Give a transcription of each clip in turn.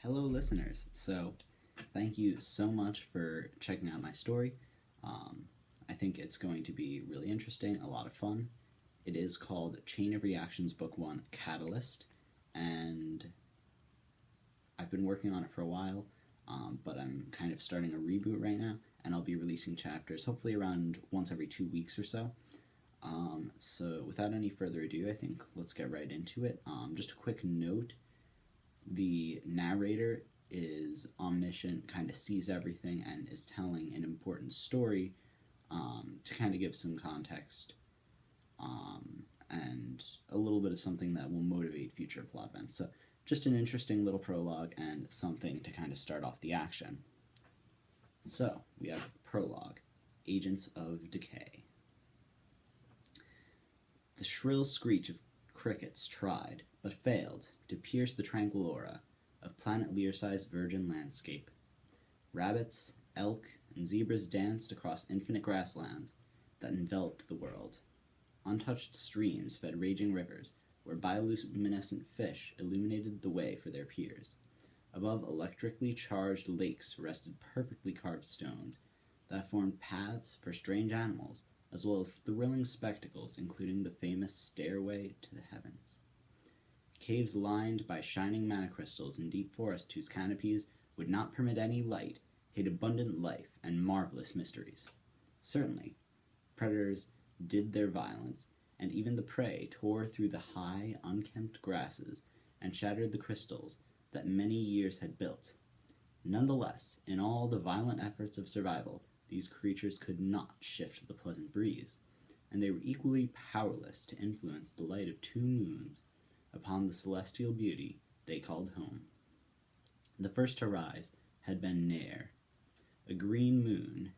Hello, listeners. So, thank you so much for checking out my story. I think it's going to be really interesting, a lot of fun. It is called Chain of Reactions Book 1 Catalyst, and I've been working on it for a while, but I'm kind of starting a reboot right now, and I'll be releasing chapters hopefully around once every 2 weeks or so. So without any further ado, I think let's get right into it. Just a quick note, the narrator is omniscient, kind of sees everything, and is telling an important story to kind of give some context and a little bit of something that will motivate future plot events. So just an interesting little prologue and something to kind of start off the action. So we have Prologue, Agents of Decay. The shrill screech of crickets tried, but failed, to pierce the tranquil aura of planet Learsai's virgin landscape. Rabbits, elk, and zebras danced across infinite grasslands that enveloped the world. Untouched streams fed raging rivers, where bioluminescent fish illuminated the way for their peers. Above electrically charged lakes rested perfectly carved stones that formed paths for strange animals, as well as thrilling spectacles, including the famous Stairway to the Heavens. Caves lined by shining mana crystals in deep forests whose canopies would not permit any light hid abundant life and marvelous mysteries. Certainly, predators did their violence, and even the prey tore through the high, unkempt grasses and shattered the crystals that many years had built. Nonetheless, in all the violent efforts of survival, these creatures could not shift the pleasant breeze, and they were equally powerless to influence the light of 2 moons upon the celestial beauty they called home. The first to rise had been Nair, a green moon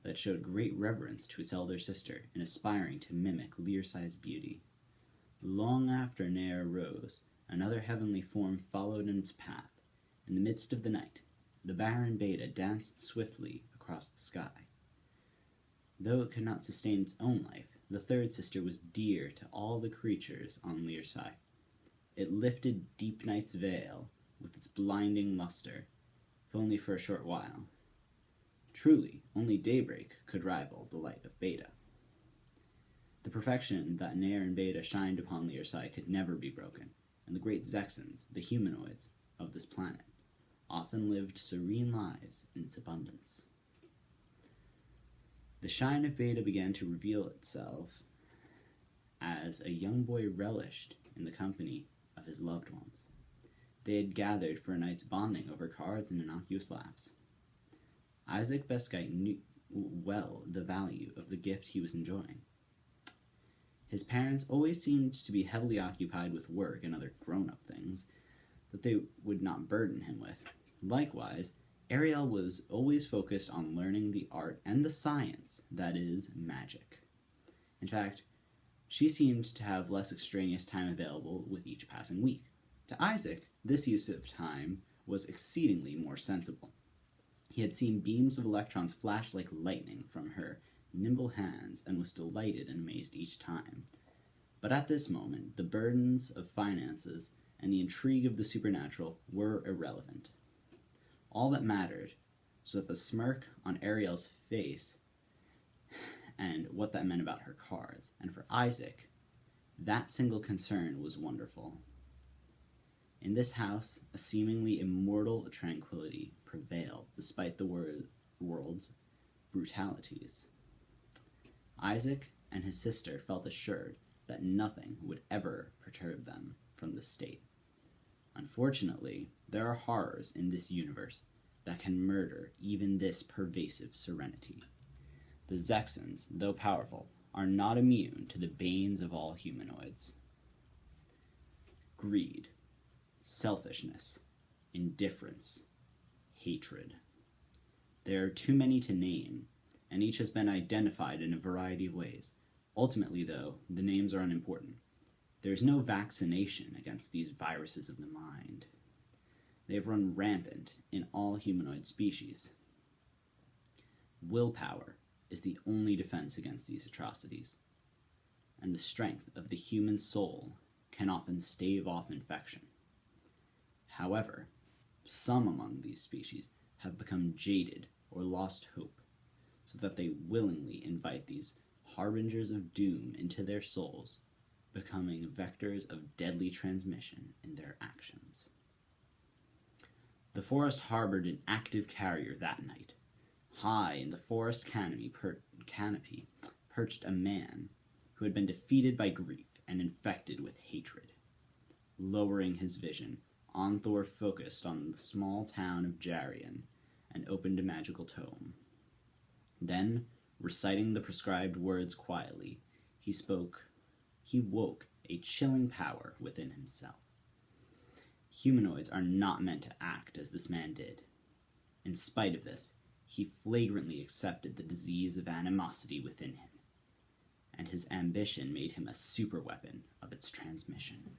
that showed great reverence to its elder sister in aspiring to mimic Learsai's beauty. Long after Nair rose, another heavenly form followed in its path. In the midst of the night, the barren Beta danced swiftly across the sky. Though it could not sustain its own life, the third sister was dear to all the creatures on Learsai. It lifted deep night's veil with its blinding luster, if only for a short while. Truly, only daybreak could rival the light of Beta. The perfection that Nair and Beta shined upon Learsai could never be broken, and the great Zexans, the humanoids of this planet, often lived serene lives in its abundance. The shine of Beta began to reveal itself as a young boy relished in the company of his loved ones. They had gathered for a night's bonding over cards and innocuous laughs. Isaac Beskite knew well the value of the gift he was enjoying. His parents always seemed to be heavily occupied with work and other grown-up things that they would not burden him with. Likewise, Ariel was always focused on learning the art and the science that is magic. In fact, she seemed to have less extraneous time available with each passing week. To Isaac, this use of time was exceedingly more sensible. He had seen beams of electrons flash like lightning from her nimble hands and was delighted and amazed each time. But at this moment, the burdens of finances and the intrigue of the supernatural were irrelevant. All that mattered was that the smirk on Ariel's face and what that meant about her cards. And for Isaac, that single concern was wonderful. In this house, a seemingly immortal tranquility prevailed despite the world's brutalities. Isaac and his sister felt assured that nothing would ever perturb them from this state. Unfortunately, there are horrors in this universe that can murder even this pervasive serenity. The Zexans, though powerful, are not immune to the banes of all humanoids. Greed, selfishness, indifference, hatred. There are too many to name, and each has been identified in a variety of ways. Ultimately, though, the names are unimportant. There is no vaccination against these viruses of the mind. They have run rampant in all humanoid species. Willpower is the only defense against these atrocities, and the strength of the human soul can often stave off infection. However, Some among these species have become jaded or lost hope, so that they willingly invite these harbingers of doom into their souls, becoming vectors of deadly transmission in their actions. The forest harbored an active carrier that night. High in the forest canopy perched a man who had been defeated by grief and infected with hatred. Lowering his vision, Onthor focused on the small town of Jarian and opened a magical tome. Then, reciting the prescribed words quietly, he woke a chilling power within himself. Humanoids are not meant to act as this man did. In spite of this, he flagrantly accepted the disease of animosity within him, and his ambition made him a superweapon of its transmission.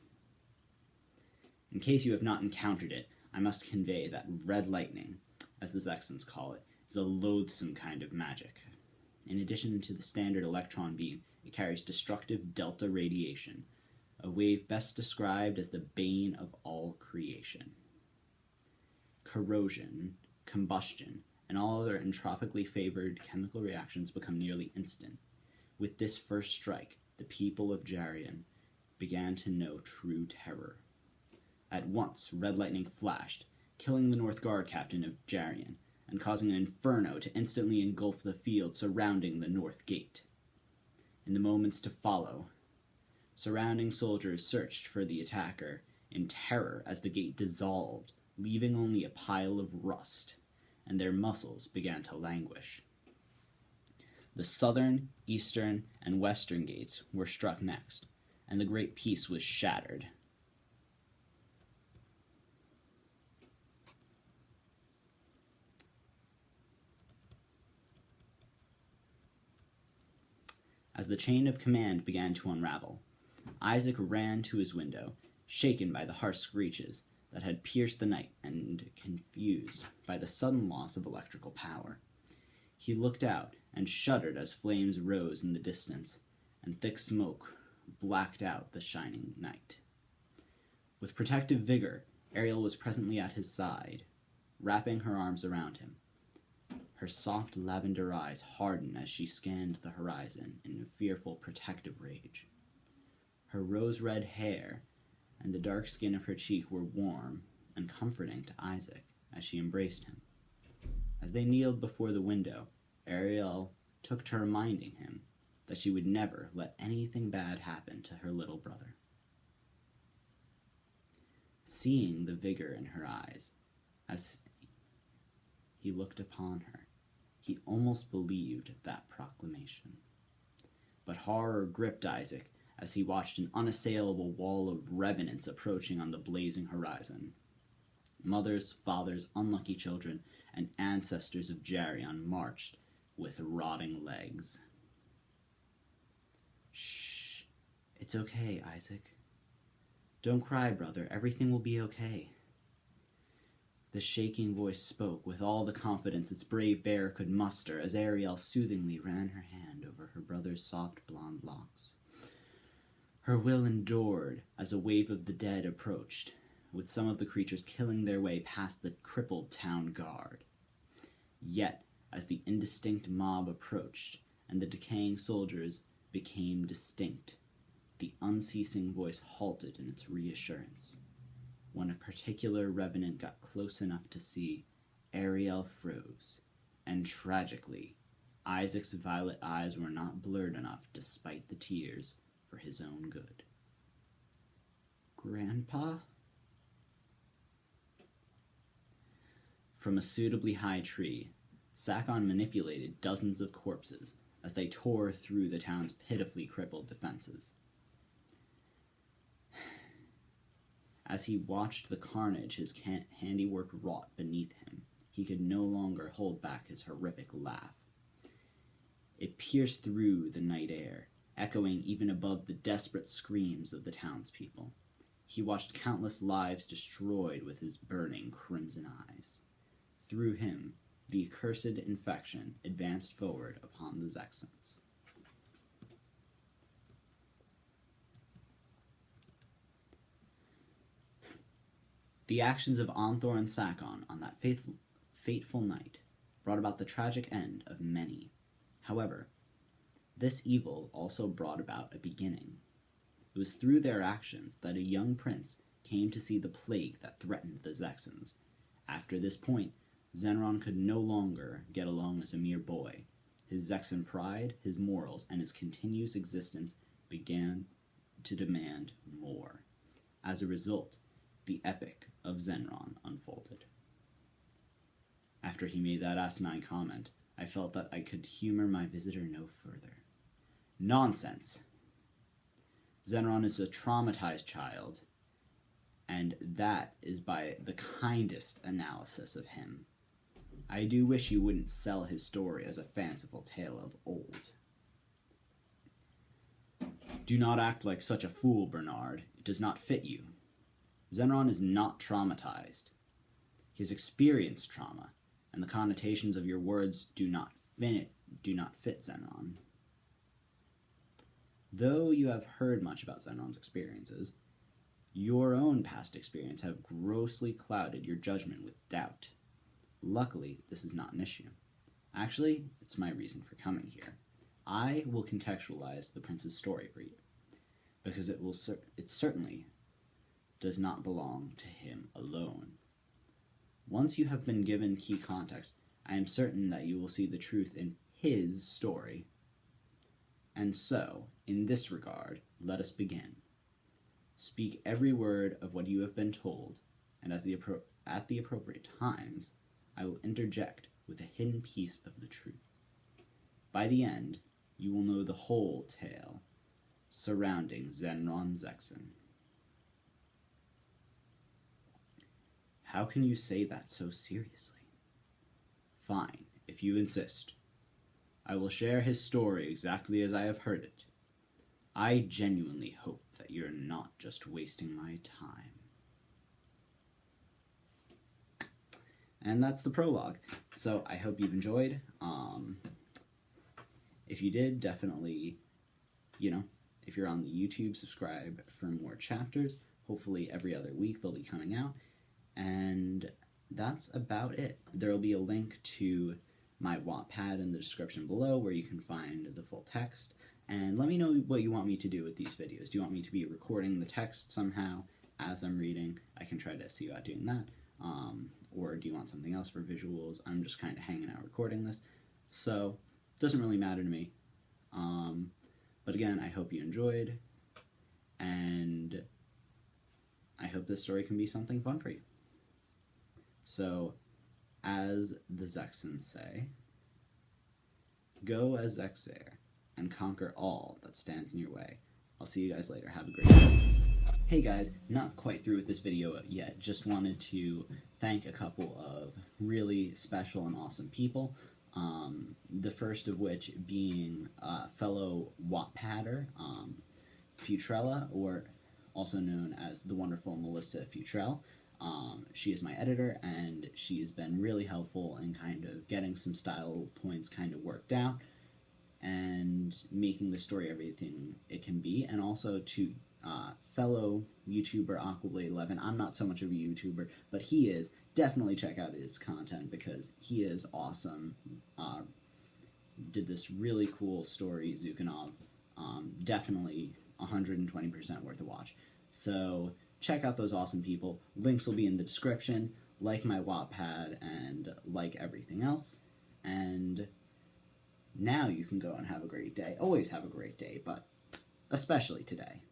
In case you have not encountered it, I must convey that red lightning, as the Zexans call it, is a loathsome kind of magic. In addition to the standard electron beam, it carries destructive delta radiation, a wave best described as the bane of all creation. Corrosion, combustion, and all other entropically favored chemical reactions become nearly instant. With this first strike, the people of Jarian began to know true terror. At once, red lightning flashed, killing the North Guard captain of Jarian, and causing an inferno to instantly engulf the field surrounding the North Gate. In the moments to follow, surrounding soldiers searched for the attacker in terror as the gate dissolved, leaving only a pile of rust, and their muscles began to languish. The southern, eastern, and western gates were struck next, and the great peace was shattered. As the chain of command began to unravel, Isaac ran to his window, shaken by the harsh screeches that had pierced the night and confused by the sudden loss of electrical power. He looked out and shuddered as flames rose in the distance, and thick smoke blacked out the shining night. With protective vigor, Ariel was presently at his side, wrapping her arms around him. Her soft lavender eyes hardened as she scanned the horizon in a fearful protective rage. Her rose-red hair and the dark skin of her cheek were warm and comforting to Isaac as she embraced him. As they kneeled before the window, Ariel took to reminding him that she would never let anything bad happen to her little brother. Seeing the vigor in her eyes as he looked upon her, he almost believed that proclamation. But horror gripped Isaac as he watched an unassailable wall of revenants approaching on the blazing horizon. Mothers, fathers, unlucky children, and ancestors of Jarion marched with rotting legs. Shh. It's okay, Isaac. Don't cry, brother. Everything will be okay. The shaking voice spoke with all the confidence its brave bearer could muster as Ariel soothingly ran her hand over her brother's soft blonde locks. Her will endured as a wave of the dead approached, with some of the creatures killing their way past the crippled town guard. Yet, as the indistinct mob approached and the decaying soldiers became distinct, the unceasing voice halted in its reassurance. When a particular revenant got close enough to see, Ariel froze, and tragically, Isaac's violet eyes were not blurred enough despite the tears for his own good. Grandpa? From a suitably high tree, Sakon manipulated dozens of corpses as they tore through the town's pitifully crippled defenses. As he watched the carnage his handiwork wrought beneath him, he could no longer hold back his horrific laugh. It pierced through the night air, echoing even above the desperate screams of the townspeople. He watched countless lives destroyed with his burning crimson eyes. Through him, the accursed infection advanced forward upon the Zexans. The actions of Onthor and Sakon on that fateful night brought about the tragic end of many. However, this evil also brought about a beginning. It was through their actions that a young prince came to see the plague that threatened the Zexons. After this point, Zenron could no longer get along as a mere boy. His Zexon pride, his morals, and his continuous existence began to demand more. As a result, the epic of Zenron unfolded. After he made that asinine comment, I felt that I could humor my visitor no further. Nonsense! Zenron is a traumatized child, and that is by the kindest analysis of him. I do wish you wouldn't sell his story as a fanciful tale of old. Do not act like such a fool, Bernard. It does not fit you. Zenron is not traumatized. He has experienced trauma, and the connotations of your words do not fit Zenron. Though you have heard much about Zenron's experiences, your own past experience have grossly clouded your judgment with doubt. Luckily, this is not an issue. Actually, it's my reason for coming here. I will contextualize the prince's story for you, because it certainly does not belong to him alone. Once you have been given key context, I am certain that you will see the truth in his story. And so, in this regard, let us begin. Speak every word of what you have been told, and at the appropriate times, I will interject with a hidden piece of the truth. By the end, you will know the whole tale surrounding Zenron Zexon. How can you say that so seriously? Fine, if you insist. I will share his story exactly as I have heard it. I genuinely hope that you're not just wasting my time. And that's the prologue. So I hope you've enjoyed. If you did, definitely, if you're on the YouTube, subscribe for more chapters. Hopefully every other week they'll be coming out. And that's about it. There will be a link to my Wattpad in the description below where you can find the full text. And let me know what you want me to do with these videos. Do you want me to be recording the text somehow as I'm reading? I can try to see about doing that. Or do you want something else for visuals? I'm just kind of hanging out recording this. So, it doesn't really matter to me. But again, I hope you enjoyed. And I hope this story can be something fun for you. So, as the Zexons say, go as Zexair and conquer all that stands in your way. I'll see you guys later. Have a great day. Hey guys, not quite through with this video yet. Just wanted to thank a couple of really special and awesome people. The first of which being fellow Wattpadder, Futrella, or also known as the wonderful Melissa Futrell. She is my editor, and she has been really helpful in kind of getting some style points kind of worked out and making the story everything it can be. And also to fellow YouTuber Aquablade11. I'm not so much of a YouTuber, but he is. Definitely check out his content because he is awesome. Did this really cool story, Zukhanov. Definitely 120% worth a watch. So check out those awesome people. Links will be in the description. Like my Wattpad and like everything else. And now you can go and have a great day. Always have a great day, but especially today.